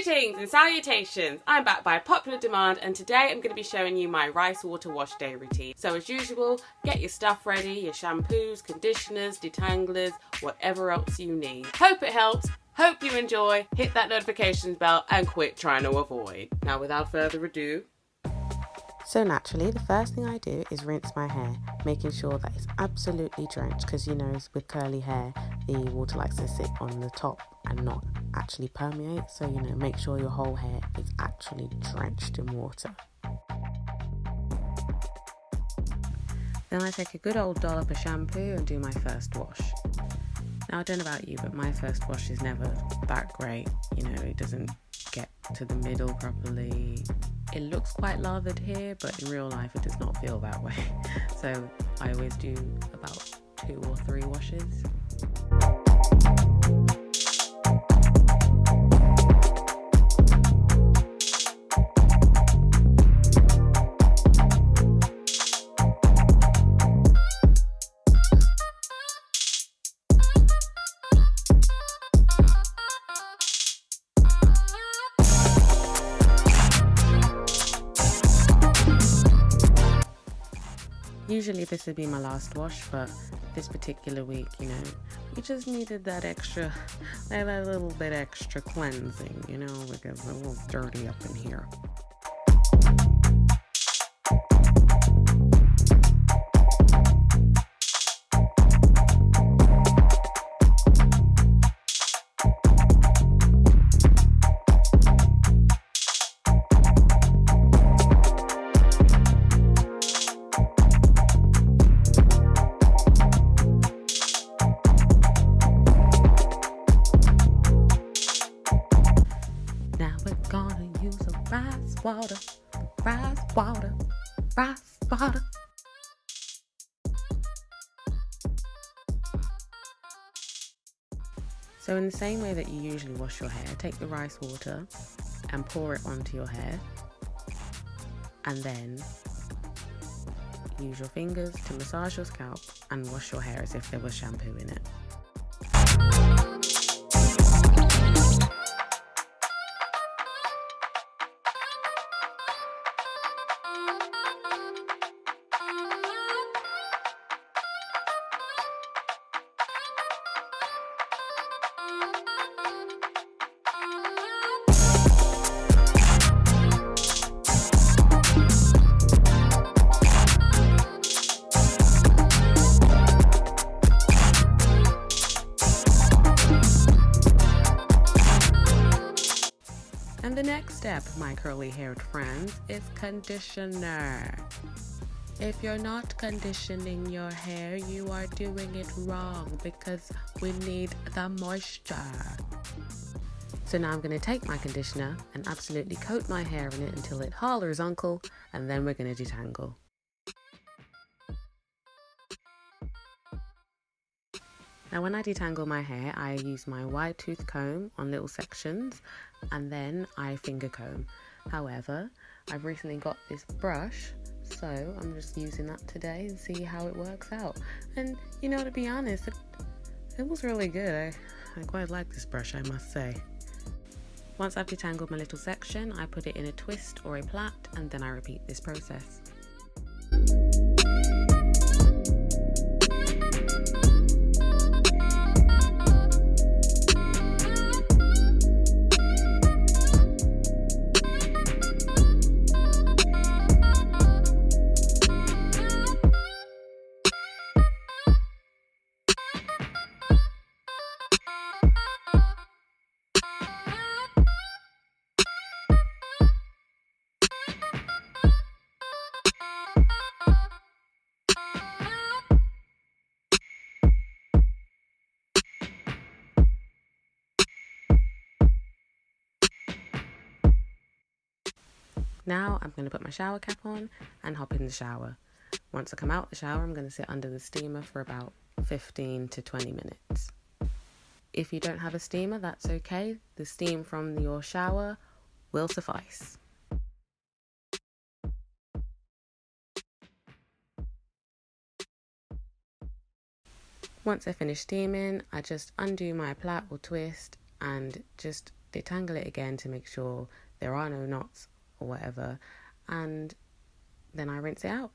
Greetings and salutations! I'm back by popular demand, and today I'm going to be showing you my rice water wash day routine. So as usual, get your stuff ready, your shampoos, conditioners, detanglers, whatever else you need. Hope it helps, hope you enjoy, hit that notifications bell and quit trying to avoid. Now without further ado. So naturally, the first thing I do is rinse my hair, making sure that it's absolutely drenched, because you know with curly hair the water likes to sit on the top and not actually permeate, so you know, make sure your whole hair is actually drenched in water. Then I take a good old dollop of shampoo and do my first wash. Now I don't know about you, but my first wash is never that great. You know, it doesn't get to the middle properly. It looks quite lathered here, but in real life it does not feel that way. So I always do about 2 or 3 washes. Usually this would be my last wash, but this particular week, you know, we just needed that extra, that little bit extra cleansing, you know, because it was dirty up in here. Rice water. So in the same way that you usually wash your hair, take the rice water and pour it onto your hair, and then use your fingers to massage your scalp and wash your hair as if there was shampoo in it. And the next step, my curly-haired friends, is conditioner. If you're not conditioning your hair, you are doing it wrong, because we need the moisture. So now I'm going to take my conditioner and absolutely coat my hair in it until it hollers uncle, and then we're going to detangle. Now when I detangle my hair, I use my wide tooth comb on little sections, and then I finger comb. However, I've recently got this brush, so I'm just using that today and see how it works out. And you know, to be honest, it was really good. I quite like this brush, I must say. Once I've detangled my little section, I put it in a twist or a plait, and then I repeat this process. Now I'm going to put my shower cap on and hop in the shower. Once I come out the shower, I'm going to sit under the steamer for about 15 to 20 minutes. If you don't have a steamer, that's okay. The steam from your shower will suffice. Once I finish steaming, I just undo my plait or twist and just detangle it again to make sure there are no knots or whatever, and then I rinse it out.